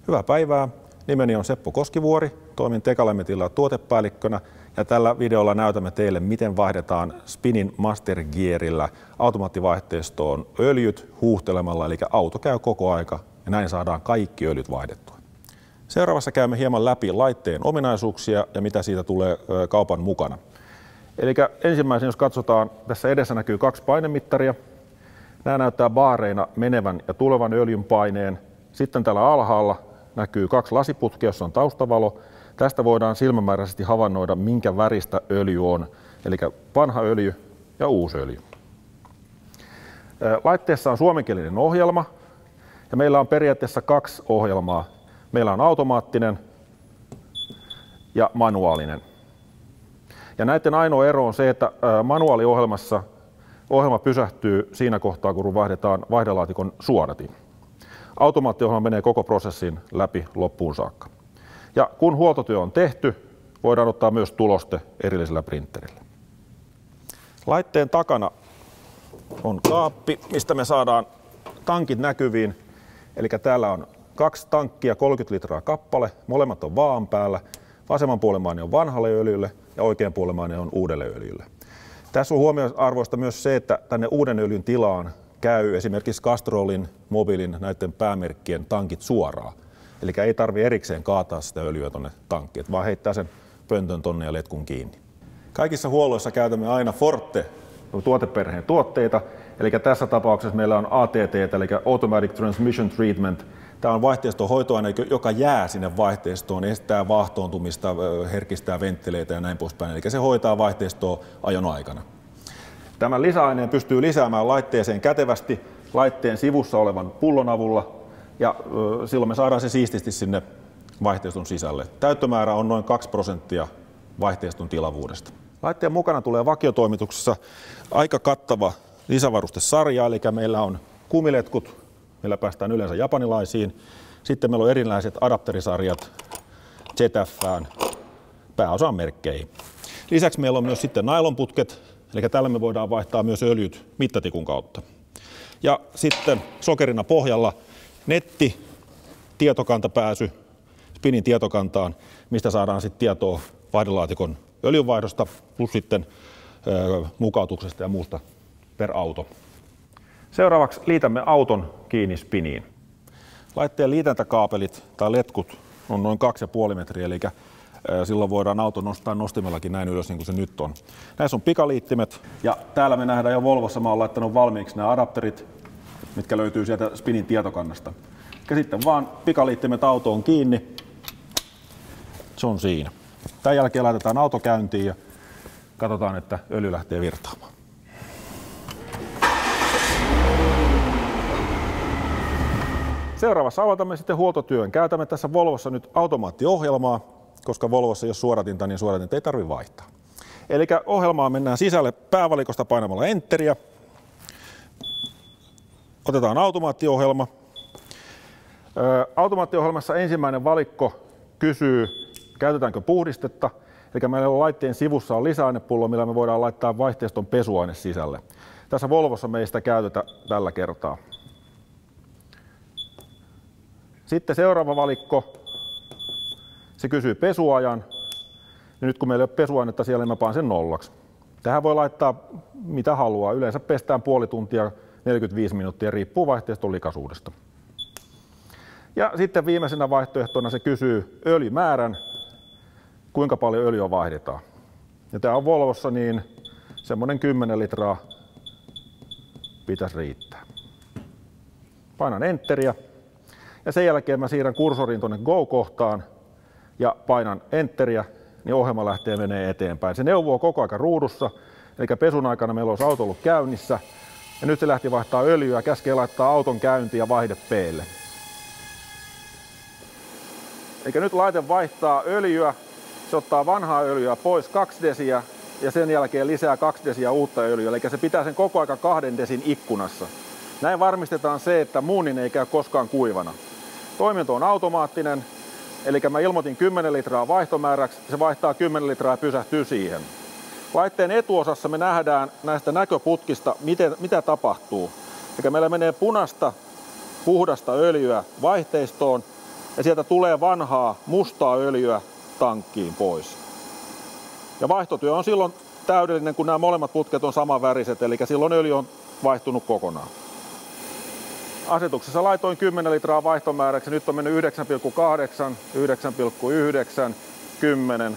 Hyvää päivää. Nimeni on Seppo Koskivuori. Toimin Tekalemetillä tuotepäällikkönä ja tällä videolla näytämme teille, miten vaihdetaan Spinin Master Gearillä automaattivaihteistoon öljyt huuhtelemalla, eli auto käy koko aika ja näin saadaan kaikki öljyt vaihdettua. Seuraavassa käymme hieman läpi laitteen ominaisuuksia ja mitä siitä tulee kaupan mukana. Eli ensimmäisenä, jos katsotaan, tässä edessä näkyy 2 painemittaria. Nämä näyttää baareina menevän ja tulevan öljyn paineen. Sitten täällä alhaalla näkyy 2 lasiputkea, jossa on taustavalo. Tästä voidaan silmämääräisesti havainnoida, minkä väristä öljy on, eli vanha öljy ja uusi öljy. Laitteessa on suomenkielinen ohjelma ja meillä on periaatteessa 2 ohjelmaa. Meillä on automaattinen ja manuaalinen. Ja näiden ainoa ero on se, että manuaaliohjelmassa ohjelma pysähtyy siinä kohtaa, kun vaihdetaan vaihdelaatikon suodatin. Automaattiohjelma menee koko prosessin läpi loppuun saakka. Ja kun huoltotyö on tehty, voidaan ottaa myös tuloste erillisellä printerillä. Laitteen takana on kaappi, mistä me saadaan tankit näkyviin. Eli täällä on 2 tankkia, 30 litraa kappale. Molemmat on vaan päällä. Vasemmanpuolimmainen on vanhalle öljylle ja oikeanpuolimmainen on uudelle öljylle. Tässä on huomioarvoista myös se, että tänne uuden öljyn tilaan käy esimerkiksi Castrolin, Mobilin, näiden päämerkkien tankit suoraan. Eli ei tarvitse erikseen kaataa sitä öljyä tuonne tankkiin, vaan heittää sen pöntön tonne ja letkun kiinni. Kaikissa huolloissa käytämme aina Forte tuoteperheen tuotteita. Eli tässä tapauksessa meillä on ATT, eli Automatic Transmission Treatment. Tämä on vaihteiston hoitoaine, joka jää sinne vaihteistoon, estää vaahtoontumista, herkistää ventteleitä ja näin poispäin. Eli se hoitaa vaihteistoa ajon aikana. Tämän lisäaineen pystyy lisäämään laitteeseen kätevästi laitteen sivussa olevan pullon avulla ja silloin me saadaan se siististi sinne vaihteiston sisälle. Täyttömäärä on noin 2% vaihteiston tilavuudesta. Laitteen mukana tulee vakiotoimituksessa aika kattava lisävarustesarja, eli meillä on kumiletkut, millä päästään yleensä japanilaisiin. Sitten meillä on erilaiset adapterisarjat ZF:ään, pääosaan merkkeihin. Lisäksi meillä on myös sitten nailonputket, eli tällä me voidaan vaihtaa myös öljyt mittatikun kautta. Ja sitten sokerina pohjalla netti, tietokantapääsy Spinin tietokantaan, mistä saadaan sitten tietoa vaihdelaatikon öljynvaihdosta plus sitten mukautuksesta ja muusta per auto. Seuraavaksi liitämme auton kiinni Spiniin. Laitteen liitäntäkaapelit tai letkut on noin 2,5 metriä, eli silloin voidaan auto nostaa nostimellakin näin ylös niin kuin se nyt on. Näissä on pikaliittimet ja täällä me nähdään jo Volvossa, mä oon laittanut valmiiksi nämä adapterit, mitkä löytyy sieltä Spinin tietokannasta. Ja sitten vaan pikaliittimet autoon kiinni, se on siinä. Tämän jälkeen laitetaan auto käyntiin ja katsotaan, että öljy lähtee virtaamaan. Seuraavassa aloitamme sitten huoltotyön. Käytämme tässä Volvossa nyt automaattiohjelmaa, koska Volvossa jos suodatinta, niin suodatinta ei tarvitse vaihtaa. Eli ohjelmaan mennään sisälle päävalikosta painamalla Enteriä. Otetaan automaattiohjelma. Automaattiohjelmassa ensimmäinen valikko kysyy, käytetäänkö puhdistetta. Eli meillä on laitteen sivussa on lisäainepullo, millä me voidaan laittaa vaihteiston pesuaine sisälle. Tässä Volvossa me ei sitä käytetä tällä kertaa. Sitten seuraava valikko, se kysyy pesuajan. Ja nyt kun meillä ei ole pesuainetta siellä, niin mä panen sen 0. Tähän voi laittaa mitä haluaa. Yleensä pestään puoli tuntia, 45 minuuttia, riippuu vaihteiston likaisuudesta. Ja sitten viimeisenä vaihtoehtona se kysyy öljymäärän, kuinka paljon öljyä vaihdetaan. Ja tämä on Volvossa, niin semmoinen 10 litraa pitäisi riittää. Painan Enteriä. Ja sen jälkeen mä siirrän kursorin tuonne Go-kohtaan ja painan Enteriä, niin ohjelma lähtee menee eteenpäin. Se neuvoo koko ajan ruudussa, eli pesun aikana meillä olisi auto ollut käynnissä. Ja nyt se lähti vaihtaa öljyä ja käskee laittaa auton käyntiin ja vaihde P:lle. Eli nyt laite vaihtaa öljyä, se ottaa vanhaa öljyä pois 2 desiä ja sen jälkeen lisää 2 desiä uutta öljyä, eli se pitää sen koko ajan 2 desin ikkunassa. Näin varmistetaan se, että muunnin ei käy koskaan kuivana. Toiminto on automaattinen, eli mä ilmoitin 10 litraa vaihtomääräksi, se vaihtaa 10 litraa ja pysähtyy siihen. Laitteen etuosassa me nähdään näistä näköputkista, mitä tapahtuu. Eli meillä menee punaista, puhdasta öljyä vaihteistoon ja sieltä tulee vanhaa mustaa öljyä tankkiin pois. Ja vaihtotyö on silloin täydellinen, kun nämä molemmat putket on samanväriset, eli silloin öljy on vaihtunut kokonaan. Asetuksessa laitoin 10 litraa vaihtomääräksi, nyt on mennyt 9,8, 9,9, 10.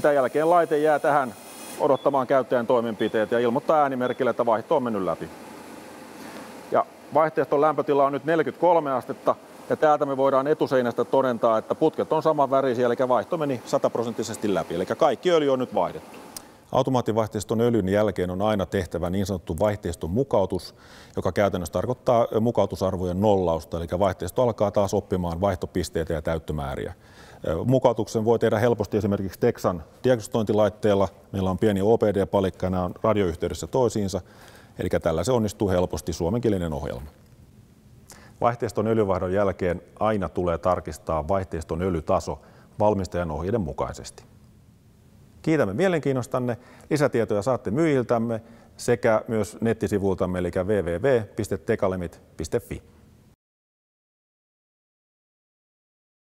Tämän jälkeen laite jää tähän odottamaan käyttäjän toimenpiteitä ja ilmoittaa äänimerkillä, että vaihto on mennyt läpi. Ja vaihteiston lämpötila on nyt 43 astetta ja täältä me voidaan etuseinästä todentaa, että putket on samanvärisiä, eli vaihto meni 100% läpi, eli kaikki öljy on nyt vaihdettu. Automaattivaihteiston öljyn jälkeen on aina tehtävä niin sanottu vaihteiston mukautus, joka käytännössä tarkoittaa mukautusarvojen nollausta, eli vaihteisto alkaa taas oppimaan vaihtopisteitä ja täyttömääriä. Mukautuksen voi tehdä helposti esimerkiksi Texan diagnostointilaitteella. Meillä on pieni OPD-palikka, nämä on radioyhteydessä toisiinsa, eli tällä se onnistuu helposti suomenkielinen ohjelma. Vaihteiston öljyvaihdon jälkeen aina tulee tarkistaa vaihteiston öljytaso valmistajan ohjeiden mukaisesti. Kiitämme mielenkiinnostanne. Lisätietoja saatte myyjiltämme sekä myös nettisivuiltamme eli www.tekalemit.fi.